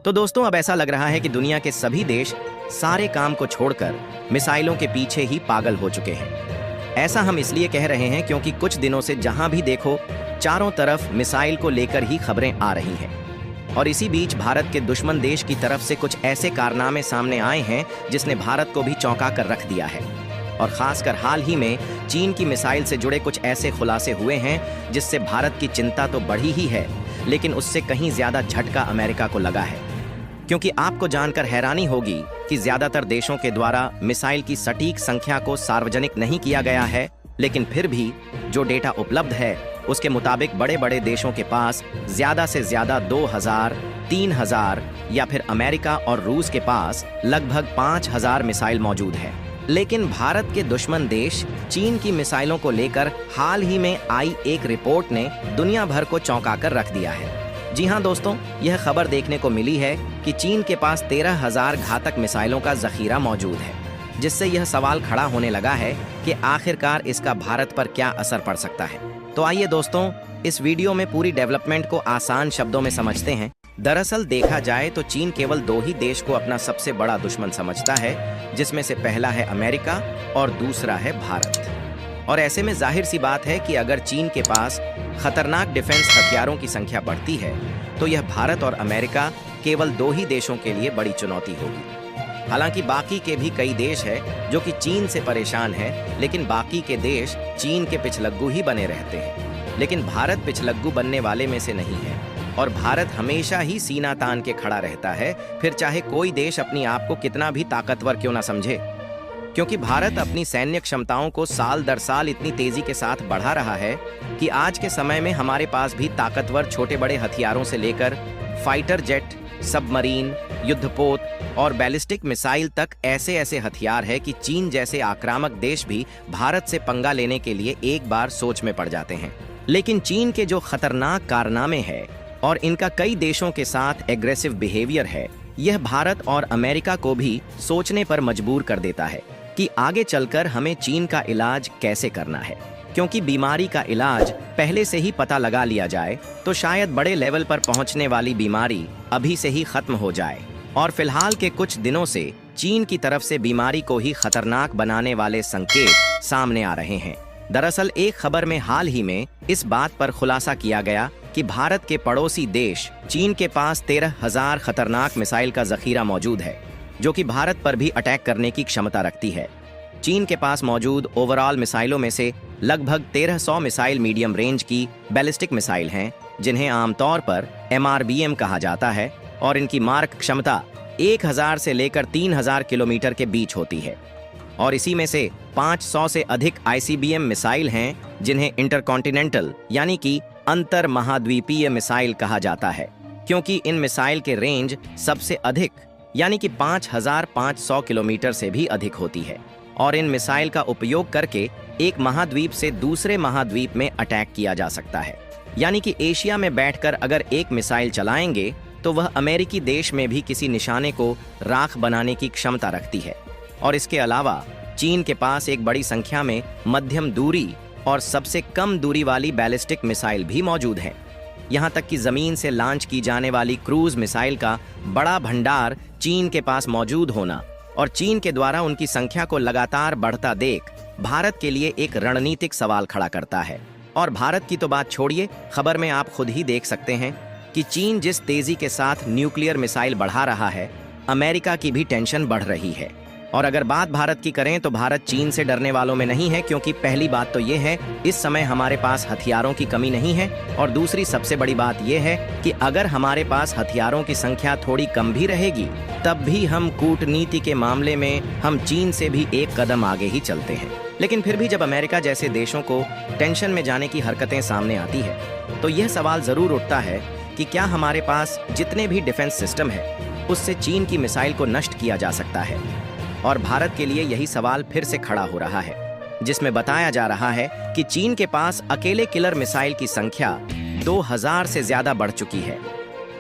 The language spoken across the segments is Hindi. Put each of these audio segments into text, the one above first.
तो दोस्तों, अब ऐसा लग रहा है कि दुनिया के सभी देश सारे काम को छोड़कर मिसाइलों के पीछे ही पागल हो चुके हैं। ऐसा हम इसलिए कह रहे हैं क्योंकि कुछ दिनों से जहां भी देखो चारों तरफ मिसाइल को लेकर ही खबरें आ रही हैं। और इसी बीच भारत के दुश्मन देश की तरफ से कुछ ऐसे कारनामे सामने आए हैं जिसने भारत को भी चौंका कर रख दिया है। और खासकर हाल ही में चीन की मिसाइल से जुड़े कुछ ऐसे खुलासे हुए हैं जिससे भारत की चिंता तो बढ़ी ही है, लेकिन उससे कहीं ज्यादा झटका अमेरिका को लगा है। क्योंकि आपको जानकर हैरानी होगी कि ज्यादातर देशों के द्वारा मिसाइल की सटीक संख्या को सार्वजनिक नहीं किया गया है, लेकिन फिर भी जो डेटा उपलब्ध है उसके मुताबिक बड़े बड़े देशों के पास ज्यादा से ज्यादा 2000, 3000 या फिर अमेरिका और रूस के पास लगभग 5000 मिसाइल मौजूद है। लेकिन भारत के दुश्मन देश चीन की मिसाइलों को लेकर हाल ही में आई एक रिपोर्ट ने दुनिया भर को चौंका कर रख दिया है। जी हाँ दोस्तों, यह खबर देखने को मिली है कि चीन के पास 13,000 घातक मिसाइलों का जखीरा मौजूद है, जिससे यह सवाल खड़ा होने लगा है कि आखिरकार इसका भारत पर क्या असर पड़ सकता है। तो आइए दोस्तों, इस वीडियो में पूरी डेवलपमेंट को आसान शब्दों में समझते हैं। दरअसल देखा जाए तो चीन केवल 2 ही देश को अपना सबसे बड़ा दुश्मन समझता है, जिसमें से पहला है अमेरिका और दूसरा है भारत। और ऐसे में जाहिर सी बात है कि अगर चीन के पास खतरनाक डिफेंस हथियारों की संख्या बढ़ती है तो यह भारत और अमेरिका केवल 2 ही देशों के लिए बड़ी चुनौती होगी। हालांकि बाकी के भी कई देश हैं जो कि चीन से परेशान हैं, लेकिन बाकी के देश चीन के पिछलग्गू ही बने रहते हैं। लेकिन भारत पिछलग्गू बनने वाले में से नहीं है और भारत हमेशा ही सीना तान के खड़ा रहता है, फिर चाहे कोई देश अपनी आप को कितना भी ताकतवर क्यों ना समझे। क्योंकि भारत अपनी सैन्य क्षमताओं को साल दर साल इतनी तेजी के साथ बढ़ा रहा है कि आज के समय में हमारे पास भी ताकतवर छोटे बड़े हथियारों से लेकर फाइटर जेट, सबमरीन, युद्धपोत और बैलिस्टिक मिसाइल तक ऐसे ऐसे हथियार है कि चीन जैसे आक्रामक देश भी भारत से पंगा लेने के लिए एक बार सोच में पड़ जाते हैं। लेकिन चीन के जो खतरनाक कारनामे हैं और इनका कई देशों के साथ एग्रेसिव बिहेवियर है, यह भारत और अमेरिका को भी सोचने पर मजबूर कर देता है कि आगे चलकर हमें चीन का इलाज कैसे करना है। क्योंकि बीमारी का इलाज पहले से ही पता लगा लिया जाए तो शायद बड़े लेवल पर पहुंचने वाली बीमारी अभी से ही खत्म हो जाए। और फिलहाल के कुछ दिनों से चीन की तरफ से बीमारी को ही खतरनाक बनाने वाले संकेत सामने आ रहे हैं। दरअसल एक खबर में हाल ही में इस बात पर खुलासा किया गया कि भारत के पड़ोसी देश चीन के पास 13,000 खतरनाक मिसाइल का जखीरा मौजूद है, जो कि भारत पर भी अटैक करने की क्षमता रखती है। चीन के पास मौजूद ओवरऑल मिसाइलों में से लगभग 1300 मिसाइल मीडियम रेंज की बैलिस्टिक मिसाइल हैं, जिन्हें आमतौर पर MRBM कहा जाता है, और इनकी मारक क्षमता 1000 से लेकर 3000 किलोमीटर के बीच होती है। और इसी में से 500 से अधिक ICBM मिसाइल हैं, जिन्हें इंटरकॉन्टिनेंटल यानी कि अंतर महाद्वीपीय मिसाइल कहा जाता है, क्योंकि इन मिसाइल के रेंज सबसे अधिक यानी कि 5500 किलोमीटर से भी अधिक होती है। और इन मिसाइल का उपयोग करके एक महाद्वीप से दूसरे महाद्वीप में अटैक किया जा सकता है। यानी कि एशिया में बैठकर अगर एक मिसाइल चलाएंगे तो वह अमेरिकी देश में भी किसी निशाने को राख बनाने की क्षमता रखती है। और इसके अलावा चीन के पास एक बड़ी संख्या में मध्यम दूरी और सबसे कम दूरी वाली बैलिस्टिक मिसाइल भी मौजूद है। यहाँ तक कि जमीन से लॉन्च की जाने वाली क्रूज मिसाइल का बड़ा भंडार चीन के पास मौजूद होना और चीन के द्वारा उनकी संख्या को लगातार बढ़ता देख भारत के लिए एक रणनीतिक सवाल खड़ा करता है। और भारत की तो बात छोड़िए, खबर में आप खुद ही देख सकते हैं कि चीन जिस तेजी के साथ न्यूक्लियर मिसाइल बढ़ा रहा है, अमेरिका की भी टेंशन बढ़ रही है। और अगर बात भारत की करें तो भारत चीन से डरने वालों में नहीं है, क्योंकि पहली बात तो ये है इस समय हमारे पास हथियारों की कमी नहीं है, और दूसरी सबसे बड़ी बात ये है कि अगर हमारे पास हथियारों की संख्या थोड़ी कम भी रहेगी तब भी हम कूटनीति के मामले में हम चीन से भी एक कदम आगे ही चलते हैं। लेकिन फिर भी जब अमेरिका जैसे देशों को टेंशन में जाने की हरकतें सामने आती है तो यह सवाल जरूर उठता है कि क्या हमारे पास जितने भी डिफेंस सिस्टम है उससे चीन की मिसाइल को नष्ट किया जा सकता है। और भारत के लिए यही सवाल फिर से खड़ा हो रहा है, जिसमें बताया जा रहा है कि चीन के पास अकेले किलर मिसाइल की संख्या 2000 से ज्यादा बढ़ चुकी है।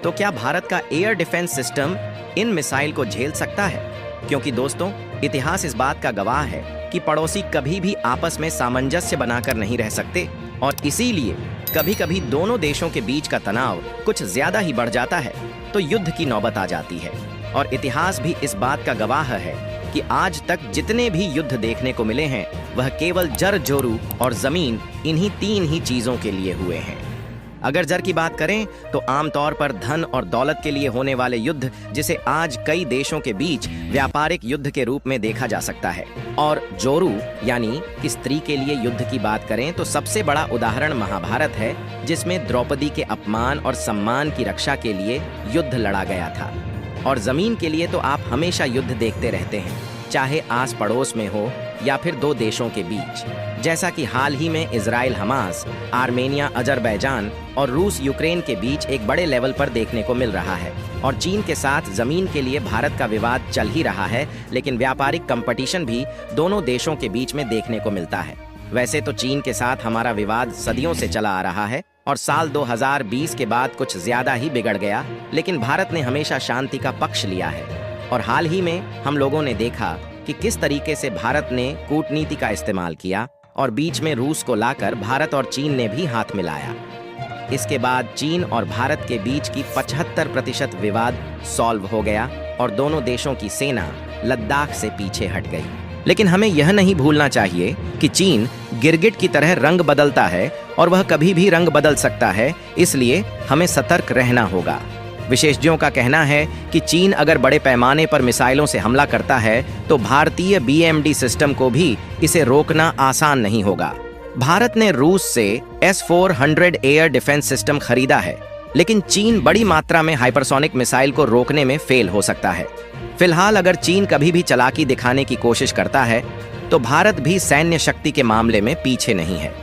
तो क्या भारत का air defence system in missile को झेल सकता है? क्योंकि दोस्तों, इतिहास इस बात का गवाह है कि पड़ोसी कभी भी आपस में सामंजस्य बनाकर नहीं रह सकते, और इसीलिए कभी कभी दोनों देशों के बीच का तनाव कुछ ज्यादा ही बढ़ जाता है। तो युद्ध की नौबत आ जाती है। और इतिहास भी इस बात का गवाह है कि आज तक जितने भी युद्ध देखने को मिले हैं वह केवल जर जोरू और जमीन, इन्हीं 3 ही चीजों के लिए हुए हैं। अगर जर की बात करें तो आमतौर पर धन और दौलत के लिए होने वाले युद्ध, जिसे आज कई देशों के बीच व्यापारिक युद्ध के रूप में देखा जा सकता है। और जोरू यानी कि स्त्री के लिए युद्ध की बात करें तो सबसे बड़ा उदाहरण महाभारत है, जिसमें द्रौपदी के अपमान और सम्मान की रक्षा के लिए युद्ध लड़ा गया था। और जमीन के लिए तो आप हमेशा युद्ध देखते रहते हैं, चाहे आस पड़ोस में हो या फिर 2 देशों के बीच, जैसा कि हाल ही में इजराइल हमास, आर्मेनिया अजरबैजान और रूस यूक्रेन के बीच एक बड़े लेवल पर देखने को मिल रहा है। और चीन के साथ जमीन के लिए भारत का विवाद चल ही रहा है, लेकिन व्यापारिक कंपटीशन भी दोनों देशों के बीच में देखने को मिलता है। वैसे तो चीन के साथ हमारा विवाद सदियों से चला आ रहा है और साल 2020 के बाद कुछ ज्यादा ही बिगड़ गया, लेकिन भारत ने हमेशा शांति का पक्ष लिया है। और हाल ही में हम लोगों ने देखा कि किस तरीके से भारत ने कूटनीति का इस्तेमाल किया और बीच में रूस को लाकर भारत और चीन ने भी हाथ मिलाया। इसके बाद चीन और भारत के बीच की 75% विवाद सॉल्व हो गया और दोनों देशों की सेना लद्दाख से पीछे हट गई। लेकिन हमें यह नहीं भूलना चाहिए कि चीन गिरगिट की तरह रंग बदलता है और वह कभी भी रंग बदल सकता है, इसलिए हमें सतर्क रहना होगा। विशेषज्ञों का कहना है कि चीन अगर बड़े पैमाने पर मिसाइलों से हमला करता है तो भारतीय BMD सिस्टम को भी इसे रोकना आसान नहीं होगा। भारत ने रूस से S-400 एयर डिफेंस सिस्टम खरीदा है, लेकिन चीन बड़ी मात्रा में हाइपरसोनिक मिसाइल को रोकने में फेल हो सकता है। फिलहाल अगर चीन कभी भी चालाकी दिखाने की कोशिश करता है तो भारत भी सैन्य शक्ति के मामले में पीछे नहीं है,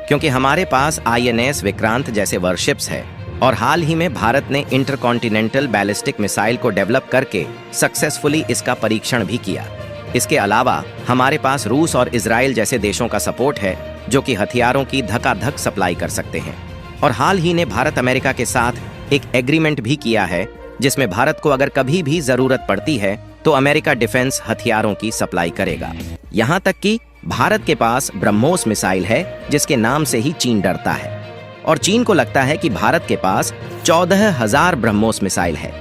क्योंकि हमारे पास INS विक्रांत जैसे वॉरशिप्स है और हाल ही में भारत ने इंटरकॉन्टिनेंटल बैलिस्टिक मिसाइल को डेवलप करके सक्सेसफुली इसका परीक्षण भी किया। इसके अलावा हमारे पास रूस और इजराइल जैसे देशों का सपोर्ट है, जो कि हथियारों की धकाधक सप्लाई कर सकते हैं। और हाल ही ने भारत अमेरिका के साथ एक एग्रीमेंट भी किया है, जिसमें भारत को अगर कभी भी जरूरत पड़ती है तो अमेरिका डिफेंस हथियारों की सप्लाई करेगा। यहाँ तक कि भारत के पास ब्रह्मोस मिसाइल है, जिसके नाम से ही चीन डरता है। और चीन को लगता है कि भारत के पास 14,000 ब्रह्मोस मिसाइल है।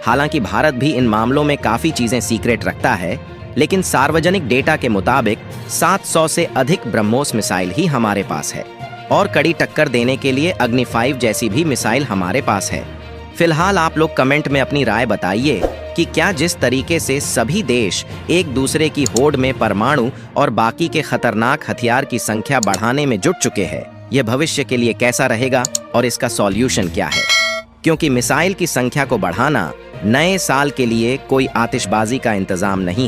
हालांकि भारत भी इन मामलों में काफी चीजें सीक्रेट रखता है, लेकिन सार्वजनिक डेटा के मुताबिक 700 से अधिक ब्रह्मोस मिसाइल ही हमारे पास है और कड़ी टक्कर देने के लिए अग्नि 5 जैसी भी मिसाइल हमारे पास है। फिलहाल आप लोग कमेंट में अपनी राय बताइए कि क्या जिस तरीके से सभी देश एक दूसरे की होड़ में परमाणु और बाकी के खतरनाक हथियार की संख्या बढ़ाने में जुट चुके हैं, यह भविष्य के लिए कैसा रहेगा और इसका सॉल्यूशन क्या है? क्योंकि मिसाइल की संख्या को बढ़ाना नए साल के लिए कोई आतिशबाजी का इंतजाम नहीं है।